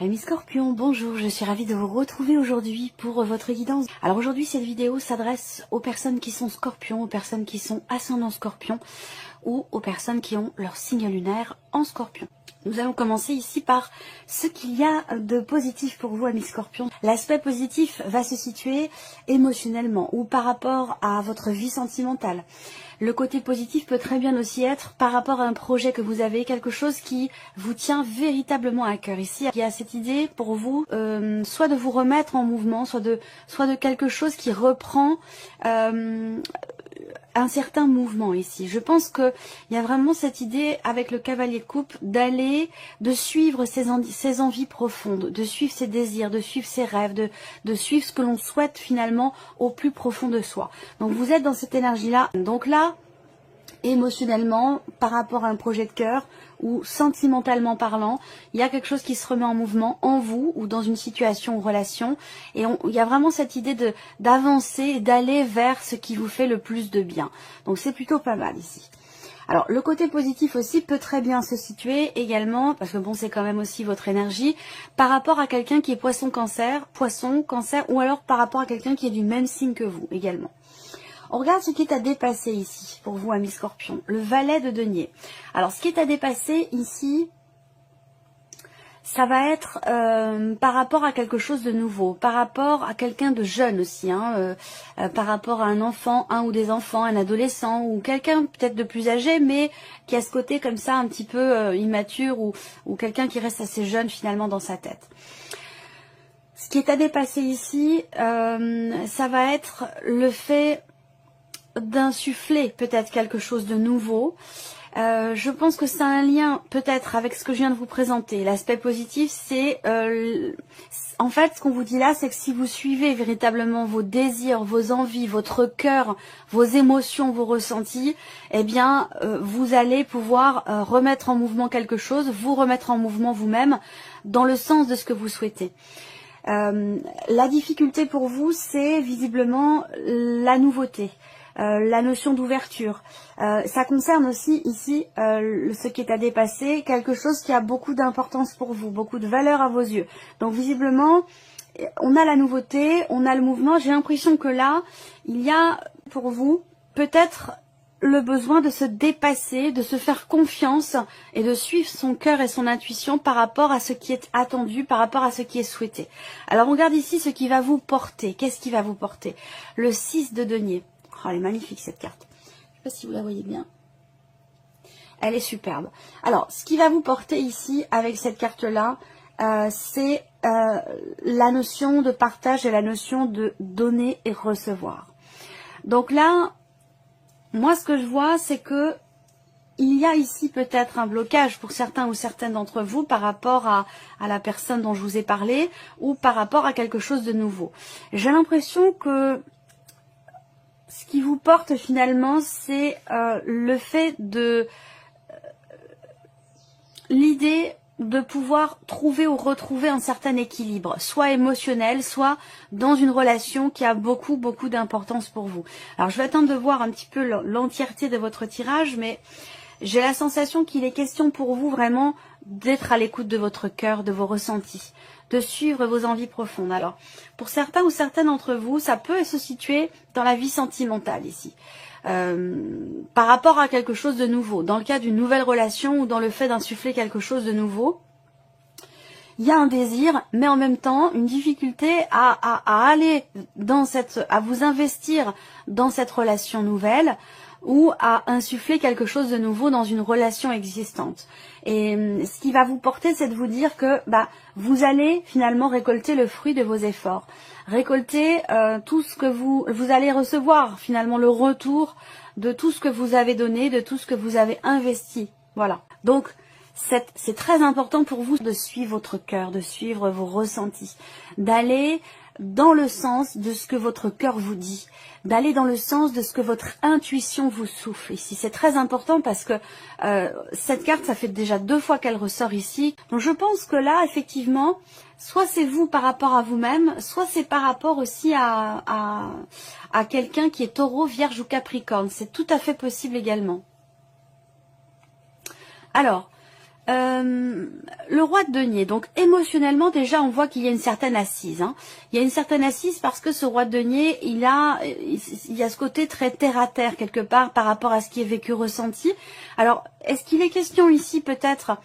Amis Scorpions, bonjour, je suis ravie de vous retrouver aujourd'hui pour votre guidance. Alors aujourd'hui, cette vidéo s'adresse aux personnes qui sont Scorpions, aux personnes qui sont ascendants Scorpions ou aux personnes qui ont leur signe lunaire en Scorpion. Nous allons commencer ici par ce qu'il y a de positif pour vous, amis Scorpions. L'aspect positif va se situer émotionnellement ou par rapport à votre vie sentimentale. Le côté positif peut très bien aussi être par rapport à un projet que vous avez, quelque chose qui vous tient véritablement à cœur. Ici, il y a cette idée pour vous, soit de vous remettre en mouvement, soit de quelque chose qui reprend un certain mouvement ici. Je pense qu'il y a vraiment cette idée avec le cavalier de coupe de suivre ses envies profondes, de suivre ses désirs, de suivre ses rêves, de suivre ce que l'on souhaite finalement au plus profond de soi. Donc vous êtes dans cette énergie-là. Donc là, émotionnellement, par rapport à un projet de cœur ou sentimentalement parlant, il y a quelque chose qui se remet en mouvement en vous ou dans une situation ou relation, et il y a vraiment cette idée d'avancer et d'aller vers ce qui vous fait le plus de bien. Donc c'est plutôt pas mal ici. Alors le côté positif aussi peut très bien se situer également, parce que bon, c'est quand même aussi votre énergie, par rapport à quelqu'un qui est poisson cancer, ou alors par rapport à quelqu'un qui est du même signe que vous également. On regarde ce qui est à dépasser ici, pour vous, amis Scorpions. Le valet de denier. Alors, ce qui est à dépasser ici, ça va être par rapport à quelque chose de nouveau, par rapport à quelqu'un de jeune aussi, par rapport à un enfant, un ou des enfants, un adolescent, ou quelqu'un peut-être de plus âgé, mais qui a ce côté comme ça un petit peu immature, ou quelqu'un qui reste assez jeune finalement dans sa tête. Ce qui est à dépasser ici, ça va être le fait d'insuffler peut-être quelque chose de nouveau. Je pense que ça a un lien peut-être avec ce que je viens de vous présenter. L'aspect positif, c'est en fait ce qu'on vous dit là, c'est que si vous suivez véritablement vos désirs, vos envies, votre cœur, vos émotions, vos ressentis, eh bien vous allez pouvoir remettre en mouvement quelque chose, vous remettre en mouvement vous-même dans le sens de ce que vous souhaitez. La difficulté pour vous, c'est visiblement la nouveauté. La notion d'ouverture. Ça concerne aussi ici ce qui est à dépasser, quelque chose qui a beaucoup d'importance pour vous, beaucoup de valeur à vos yeux. Donc visiblement, on a la nouveauté, on a le mouvement. J'ai l'impression que là, il y a pour vous peut-être le besoin de se dépasser, de se faire confiance et de suivre son cœur et son intuition par rapport à ce qui est attendu, par rapport à ce qui est souhaité. Alors on regarde ici ce qui va vous porter. Qu'est-ce qui va vous porter? Le 6 de denier. Oh, elle est magnifique cette carte. Je ne sais pas si vous la voyez bien. Elle est superbe. Alors, ce qui va vous porter ici avec cette carte-là, c'est la notion de partage et la notion de donner et recevoir. Donc là, moi ce que je vois, c'est que il y a ici peut-être un blocage pour certains ou certaines d'entre vous par rapport à la personne dont je vous ai parlé ou par rapport à quelque chose de nouveau. J'ai l'impression que ce qui vous porte finalement, c'est le fait de l'idée de pouvoir trouver ou retrouver un certain équilibre, soit émotionnel, soit dans une relation qui a beaucoup d'importance pour vous. Alors je vais attendre de voir un petit peu l'entièreté de votre tirage, mais j'ai la sensation qu'il est question pour vous vraiment d'être à l'écoute de votre cœur, de vos ressentis, de suivre vos envies profondes. Alors, pour certains ou certaines d'entre vous, ça peut se situer dans la vie sentimentale ici. Par rapport à quelque chose de nouveau, dans le cas d'une nouvelle relation ou dans le fait d'insuffler quelque chose de nouveau, il y a un désir, mais en même temps une difficulté à aller dans à vous investir dans cette relation nouvelle ou à insuffler quelque chose de nouveau dans une relation existante. Et ce qui va vous porter, c'est de vous dire que vous allez finalement récolter le fruit de vos efforts. Récolter tout ce que vous allez recevoir, finalement le retour de tout ce que vous avez donné, de tout ce que vous avez investi. Voilà. Donc, c'est très important pour vous de suivre votre cœur, de suivre vos ressentis, d'aller dans le sens de ce que votre cœur vous dit, d'aller dans le sens de ce que votre intuition vous souffle ici. C'est très important parce que cette carte, ça fait déjà 2 fois qu'elle ressort ici. Donc je pense que là, effectivement, soit c'est vous par rapport à vous-même, soit c'est par rapport aussi à quelqu'un qui est taureau, vierge ou capricorne. C'est tout à fait possible également. Alors, Le roi de denier, donc émotionnellement déjà on voit qu'il y a une certaine assise. Hein. Il y a une certaine assise parce que ce roi de denier, il y a ce côté très terre à terre quelque part par rapport à ce qui est vécu, ressenti. Alors, est-ce qu'il est question ici peut-être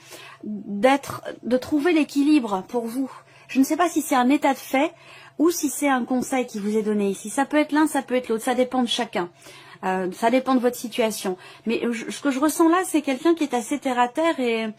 de trouver l'équilibre pour vous? Je ne sais pas si c'est un état de fait ou si c'est un conseil qui vous est donné ici. Ça peut être l'un, ça peut être l'autre, ça dépend de chacun. Ça dépend de votre situation. Mais ce que je ressens là, c'est quelqu'un qui est assez terre à terre et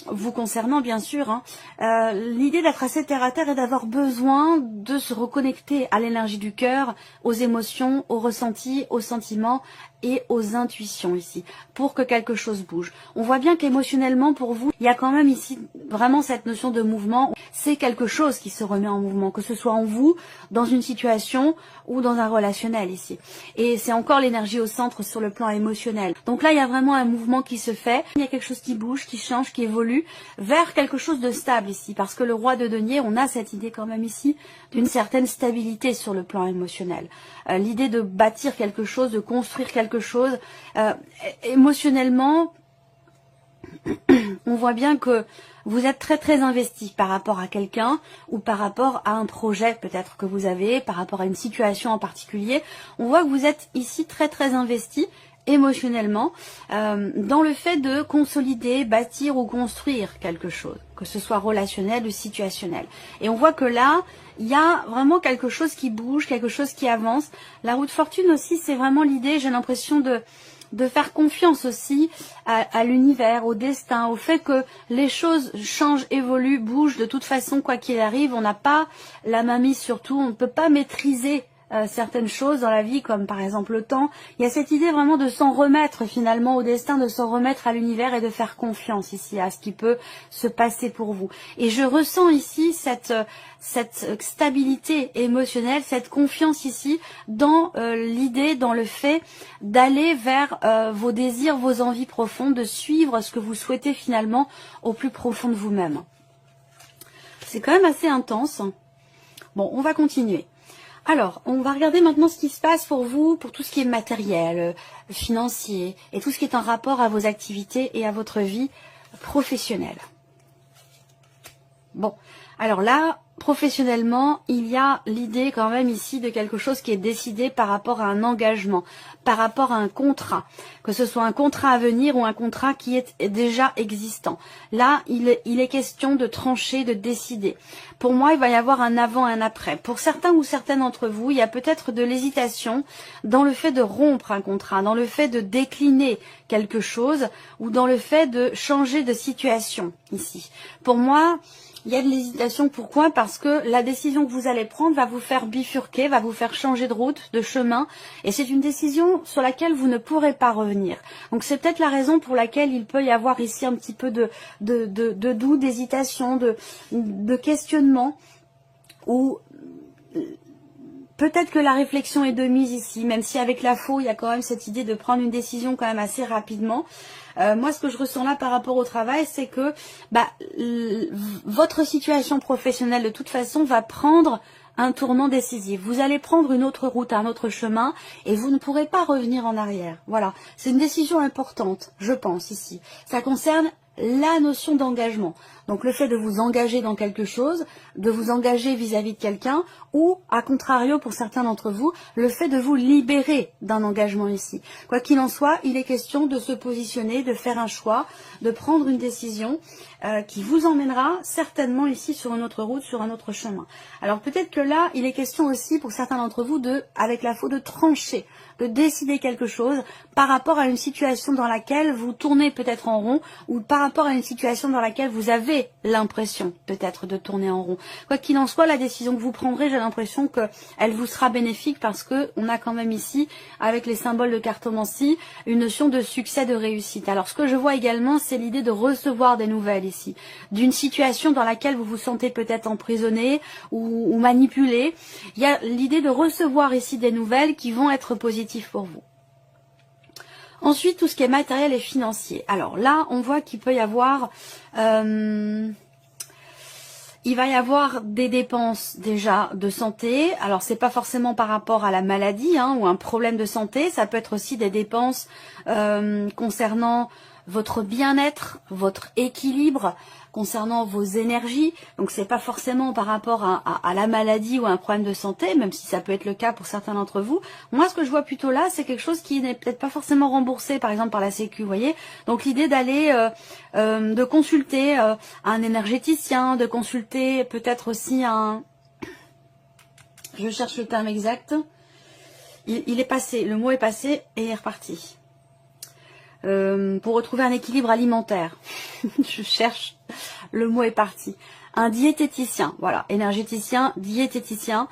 vous concernant bien sûr, hein, l'idée d'être assez terre à terre est d'avoir besoin de se reconnecter à l'énergie du cœur, aux émotions, aux ressentis, aux sentiments et aux intuitions ici, pour que quelque chose bouge. On voit bien qu'émotionnellement pour vous, il y a quand même ici vraiment cette notion de mouvement. C'est quelque chose qui se remet en mouvement, que ce soit en vous, dans une situation ou dans un relationnel ici. Et c'est encore l'énergie au centre sur le plan émotionnel. Donc là, il y a vraiment un mouvement qui se fait. Il y a quelque chose qui bouge, qui change, qui évolue vers quelque chose de stable ici. Parce que le roi de denier, on a cette idée quand même ici d'une certaine stabilité sur le plan émotionnel. L'idée de bâtir quelque chose, de construire quelque chose. Émotionnellement, on voit bien que vous êtes très très investi par rapport à quelqu'un ou par rapport à un projet peut-être que vous avez, par rapport à une situation en particulier. On voit que vous êtes ici très très investi émotionnellement dans le fait de consolider, bâtir ou construire quelque chose, que ce soit relationnel ou situationnel. Et on voit que là, il y a vraiment quelque chose qui bouge, quelque chose qui avance. La roue de fortune aussi, c'est vraiment l'idée, j'ai l'impression de faire confiance aussi à l'univers, au destin, au fait que les choses changent, évoluent, bougent. De toute façon, quoi qu'il arrive, on n'a pas la main mise sur tout, on ne peut pas maîtriser certaines choses dans la vie, comme par exemple le temps. Il y a cette idée vraiment de s'en remettre finalement au destin, de s'en remettre à l'univers et de faire confiance ici à ce qui peut se passer pour vous. Et je ressens ici cette stabilité émotionnelle, cette confiance ici dans l'idée, dans le fait d'aller vers vos désirs, vos envies profondes, de suivre ce que vous souhaitez finalement au plus profond de vous-même. C'est quand même assez intense. Bon, on va continuer. Alors, on va regarder maintenant ce qui se passe pour vous, pour tout ce qui est matériel, financier, et tout ce qui est en rapport à vos activités et à votre vie professionnelle. Bon, alors là, professionnellement, il y a l'idée quand même ici de quelque chose qui est décidé par rapport à un engagement, par rapport à un contrat, que ce soit un contrat à venir ou un contrat qui est déjà existant. Là, il est question de trancher, de décider. Pour moi, il va y avoir un avant et un après. Pour certains ou certaines d'entre vous, il y a peut-être de l'hésitation dans le fait de rompre un contrat, dans le fait de décliner quelque chose ou dans le fait de changer de situation ici. Pour moi, il y a de l'hésitation. Pourquoi? Parce que la décision que vous allez prendre va vous faire bifurquer, va vous faire changer de route, de chemin. Et c'est une décision sur laquelle vous ne pourrez pas revenir. Donc c'est peut-être la raison pour laquelle il peut y avoir ici un petit peu de doute, d'hésitation, de questionnement. Ou peut-être que la réflexion est de mise ici, même si avec la faux, il y a quand même cette idée de prendre une décision quand même assez rapidement. Moi, ce que je ressens là par rapport au travail, c'est que votre situation professionnelle, de toute façon, va prendre un tournant décisif. Vous allez prendre une autre route, un autre chemin, et vous ne pourrez pas revenir en arrière. Voilà, c'est une décision importante, je pense, ici. Ça concerne la notion d'engagement. Donc le fait de vous engager dans quelque chose, de vous engager vis-à-vis de quelqu'un, ou, à contrario, pour certains d'entre vous, le fait de vous libérer d'un engagement ici. Quoi qu'il en soit, il est question de se positionner, de faire un choix, de prendre une décision qui vous emmènera certainement ici sur une autre route, sur un autre chemin. Alors peut-être que là, il est question aussi pour certains d'entre vous avec la faute, de trancher, de décider quelque chose par rapport à une situation dans laquelle vous tournez peut-être en rond, ou par rapport à une situation dans laquelle vous avez l'impression peut-être de tourner en rond. Quoi qu'il en soit, la décision que vous prendrez, j'ai l'impression qu'elle vous sera bénéfique parce que on a quand même ici, avec les symboles de cartomancie, une notion de succès, de réussite. Alors ce que je vois également, c'est l'idée de recevoir des nouvelles ici, d'une situation dans laquelle vous vous sentez peut-être emprisonné ou manipulé. Il y a l'idée de recevoir ici des nouvelles qui vont être positives pour vous. Ensuite, tout ce qui est matériel et financier. Alors là, on voit qu'il peut y avoir... il va y avoir des dépenses déjà de santé. Alors c'est pas forcément par rapport à la maladie ou un problème de santé. Ça peut être aussi des dépenses concernant votre bien-être, votre équilibre, concernant vos énergies. Donc c'est pas forcément par rapport à la maladie ou à un problème de santé, même si ça peut être le cas pour certains d'entre vous. Moi, ce que je vois plutôt là, c'est quelque chose qui n'est peut-être pas forcément remboursé, par exemple par la Sécu, vous voyez. Donc l'idée d'aller, de consulter un énergéticien, de consulter peut-être aussi un... Je cherche le terme exact. Il est passé, le mot est passé et il est reparti. Pour retrouver un équilibre alimentaire. Je cherche, le mot est parti. Un diététicien, voilà, énergéticien, diététicien.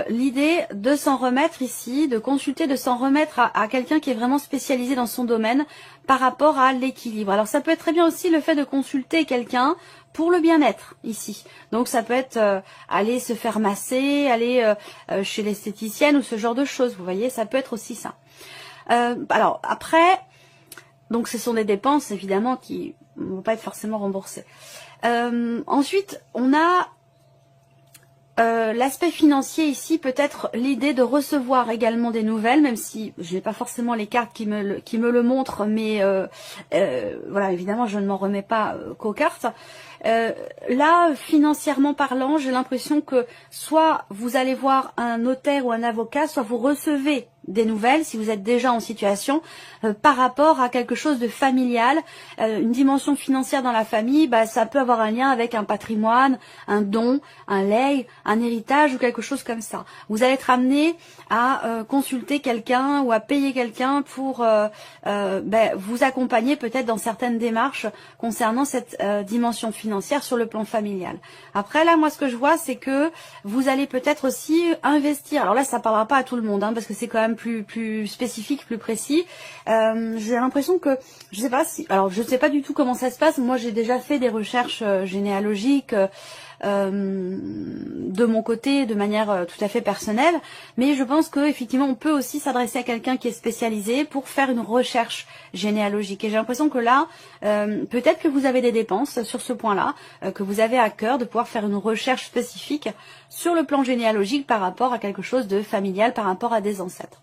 L'idée de s'en remettre ici, de consulter, de s'en remettre à quelqu'un qui est vraiment spécialisé dans son domaine par rapport à l'équilibre. Alors ça peut être très bien aussi le fait de consulter quelqu'un pour le bien-être ici. Donc ça peut être aller se faire masser, aller chez l'esthéticienne ou ce genre de choses, vous voyez, ça peut être aussi ça. Alors après... Donc ce sont des dépenses évidemment qui ne vont pas être forcément remboursées. Ensuite, on a l'aspect financier ici, peut-être l'idée de recevoir également des nouvelles, même si je n'ai pas forcément les cartes qui me le montrent, mais voilà, évidemment je ne m'en remets pas qu'aux cartes. Là, financièrement parlant, j'ai l'impression que soit vous allez voir un notaire ou un avocat, soit vous recevez des nouvelles, si vous êtes déjà en situation, par rapport à quelque chose de familial, une dimension financière dans la famille, bah, ça peut avoir un lien avec un patrimoine, un don, un legs, un héritage ou quelque chose comme ça. Vous allez être amené à consulter quelqu'un ou à payer quelqu'un pour vous accompagner peut-être dans certaines démarches concernant cette dimension financière sur le plan familial. Après là, moi ce que je vois, c'est que vous allez peut-être aussi investir. Alors là, ça parlera pas à tout le monde, hein, parce que c'est quand même plus spécifique, plus précis. J'ai l'impression que, je sais pas si, alors je sais pas du tout comment ça se passe. Moi, j'ai déjà fait des recherches généalogiques de mon côté, de manière tout à fait personnelle, mais je pense que effectivement, on peut aussi s'adresser à quelqu'un qui est spécialisé pour faire une recherche généalogique. Et j'ai l'impression que là, peut-être que vous avez des dépenses sur ce point-là, que vous avez à cœur de pouvoir faire une recherche spécifique sur le plan généalogique par rapport à quelque chose de familial, par rapport à des ancêtres.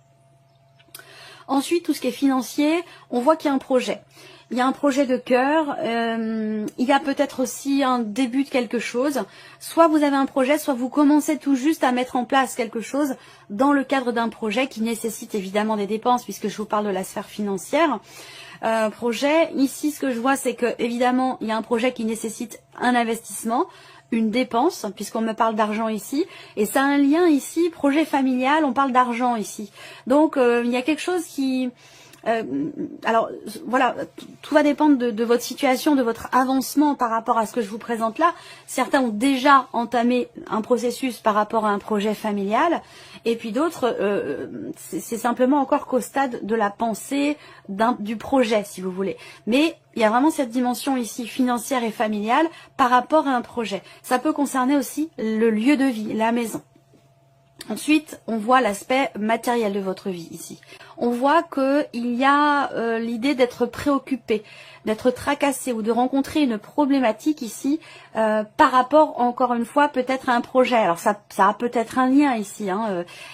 Ensuite, tout ce qui est financier, on voit qu'il y a un projet. Il y a un projet de cœur, il y a peut-être aussi un début de quelque chose. Soit vous avez un projet, soit vous commencez tout juste à mettre en place quelque chose dans le cadre d'un projet qui nécessite évidemment des dépenses, puisque je vous parle de la sphère financière. Projet, ici ce que je vois, c'est que évidemment il y a un projet qui nécessite un investissement, une dépense, puisqu'on me parle d'argent ici, et ça a un lien ici, projet familial, on parle d'argent ici. Donc il y a quelque chose qui... alors voilà, tout va dépendre de votre situation, de votre avancement par rapport à ce que je vous présente là. Certains ont déjà entamé un processus par rapport à un projet familial, et puis d'autres, c'est simplement encore qu'au stade de la pensée du projet, si vous voulez. Mais il y a vraiment cette dimension ici financière et familiale par rapport à un projet. Ça peut concerner aussi le lieu de vie, la maison. Ensuite, on voit l'aspect matériel de votre vie ici. On voit qu'il y a l'idée d'être préoccupé, d'être tracassé ou de rencontrer une problématique ici par rapport, encore une fois, peut-être à un projet. Alors ça a peut-être un lien ici.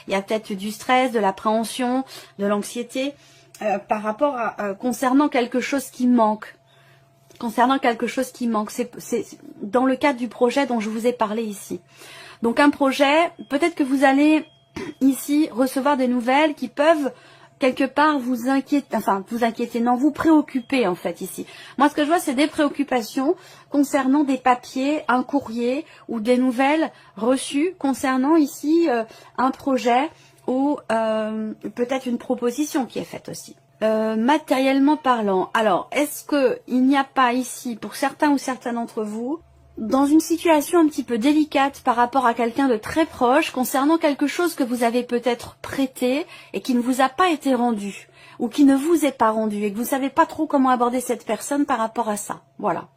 Il y a peut-être du stress, de l'appréhension, de l'anxiété par rapport à concernant quelque chose qui manque. Concernant quelque chose qui manque. C'est dans le cadre du projet dont je vous ai parlé ici. Donc un projet, peut-être que vous allez ici recevoir des nouvelles qui peuvent quelque part vous inquiéter, enfin vous inquiéter, non, vous préoccuper en fait ici. Moi ce que je vois c'est des préoccupations concernant des papiers, un courrier ou des nouvelles reçues concernant ici un projet ou peut-être une proposition qui est faite aussi. Matériellement parlant, alors est-ce qu'il n'y a pas ici pour certains ou certaines d'entre vous dans une situation un petit peu délicate par rapport à quelqu'un de très proche concernant quelque chose que vous avez peut-être prêté et qui ne vous a pas été rendu ou qui ne vous est pas rendu et que vous ne savez pas trop comment aborder cette personne par rapport à ça. Voilà.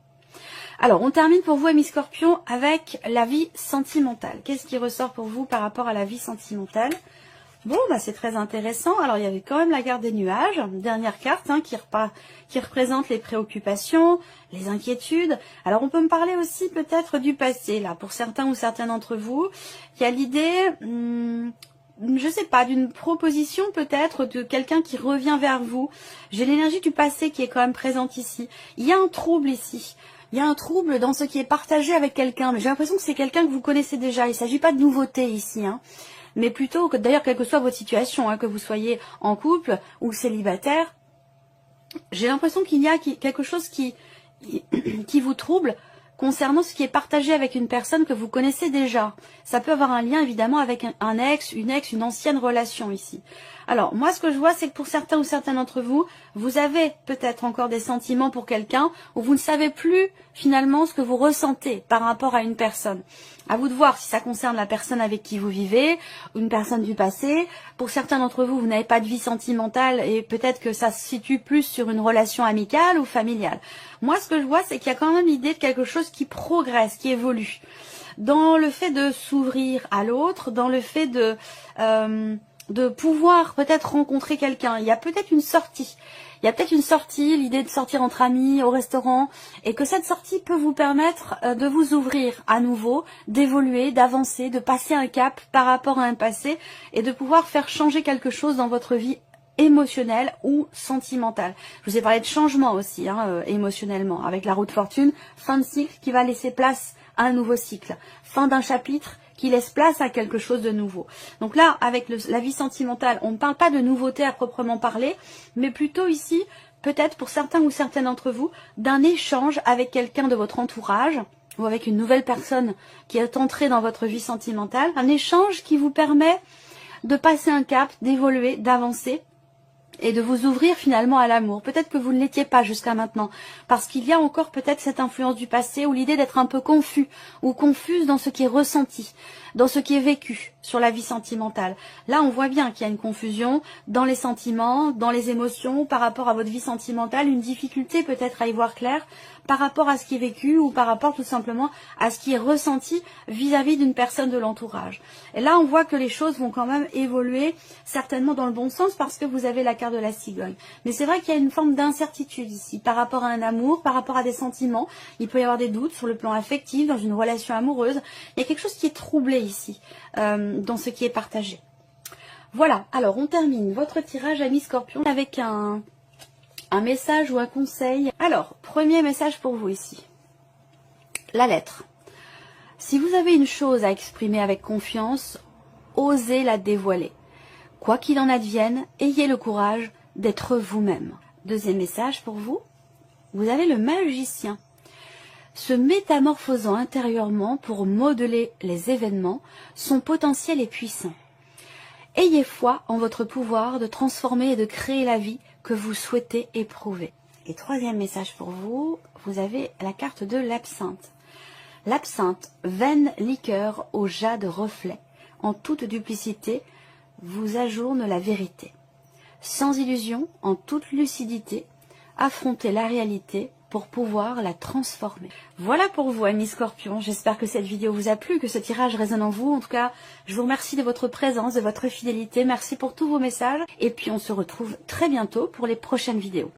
Alors, on termine pour vous, amis Scorpions, avec la vie sentimentale. Qu'est-ce qui ressort pour vous par rapport à la vie sentimentale ? Bon, bah c'est très intéressant. Alors, il y avait quand même la carte des nuages, dernière carte qui représente les préoccupations, les inquiétudes. Alors, on peut me parler aussi peut-être du passé, là, pour certains ou certaines d'entre vous. Il y a l'idée je sais pas, d'une proposition peut-être, de quelqu'un qui revient vers vous. J'ai l'énergie du passé qui est quand même présente ici. Il y a un trouble ici. Il y a un trouble dans ce qui est partagé avec quelqu'un, mais j'ai l'impression que c'est quelqu'un que vous connaissez déjà. Il ne s'agit pas de nouveauté ici, hein. Mais plutôt que, d'ailleurs, quelle que soit votre situation, hein, que vous soyez en couple ou célibataire, j'ai l'impression qu'il y a quelque chose qui vous trouble concernant ce qui est partagé avec une personne que vous connaissez déjà. Ça peut avoir un lien évidemment avec un ex, une ancienne relation ici. Alors moi ce que je vois, c'est que pour certains ou certaines d'entre vous, vous avez peut-être encore des sentiments pour quelqu'un ou vous ne savez plus finalement ce que vous ressentez par rapport à une personne. À vous de voir si ça concerne la personne avec qui vous vivez, une personne du passé. Pour certains d'entre vous, vous n'avez pas de vie sentimentale et peut-être que ça se situe plus sur une relation amicale ou familiale. Moi, ce que je vois, c'est qu'il y a quand même l'idée de quelque chose qui progresse, qui évolue. Dans le fait de s'ouvrir à l'autre, dans le fait de pouvoir peut-être rencontrer quelqu'un. Il y a peut-être une sortie. Il y a peut-être une sortie, l'idée de sortir entre amis, au restaurant, et que cette sortie peut vous permettre de vous ouvrir à nouveau, d'évoluer, d'avancer, de passer un cap par rapport à un passé, et de pouvoir faire changer quelque chose dans votre vie émotionnelle ou sentimentale. Je vous ai parlé de changement aussi, hein, émotionnellement, avec la roue de fortune, fin de cycle qui va laisser place à un nouveau cycle, fin d'un chapitre qui laisse place à quelque chose de nouveau. Donc là, avec la vie sentimentale, on ne parle pas de nouveauté à proprement parler, mais plutôt ici, peut-être pour certains ou certaines d'entre vous, d'un échange avec quelqu'un de votre entourage, ou avec une nouvelle personne qui est entrée dans votre vie sentimentale, un échange qui vous permet de passer un cap, d'évoluer, d'avancer, et de vous ouvrir finalement à l'amour. Peut-être que vous ne l'étiez pas jusqu'à maintenant, parce qu'il y a encore peut-être cette influence du passé ou l'idée d'être un peu confus ou confuse dans ce qui est ressenti, dans ce qui est vécu sur la vie sentimentale. Là, on voit bien qu'il y a une confusion dans les sentiments, dans les émotions, par rapport à votre vie sentimentale, une difficulté peut-être à y voir clair par rapport à ce qui est vécu ou par rapport tout simplement à ce qui est ressenti vis-à-vis d'une personne de l'entourage. Et là, on voit que les choses vont quand même évoluer, certainement dans le bon sens, parce que vous avez la carte de la cigogne. Mais c'est vrai qu'il y a une forme d'incertitude ici, par rapport à un amour, par rapport à des sentiments. Il peut y avoir des doutes sur le plan affectif, dans une relation amoureuse. Il y a quelque chose qui est troublé ici, dans ce qui est partagé. Voilà, alors on termine votre tirage, amis Scorpion, avec un message ou un conseil. Alors, premier message pour vous ici. La lettre. Si vous avez une chose à exprimer avec confiance, osez la dévoiler. Quoi qu'il en advienne, ayez le courage d'être vous-même. Deuxième message pour vous. Vous avez le magicien. Se métamorphosant intérieurement pour modeler les événements, son potentiel est puissant. Ayez foi en votre pouvoir de transformer et de créer la vie que vous souhaitez éprouver. Et troisième message pour vous, vous avez la carte de l'absinthe. L'absinthe, vaine liqueur au jade reflet, en toute duplicité, vous ajourne la vérité. Sans illusion, en toute lucidité, affrontez la réalité pour pouvoir la transformer. Voilà pour vous, amis Scorpions. J'espère que cette vidéo vous a plu, que ce tirage résonne en vous. En tout cas, je vous remercie de votre présence, de votre fidélité. Merci pour tous vos messages. Et puis, on se retrouve très bientôt pour les prochaines vidéos.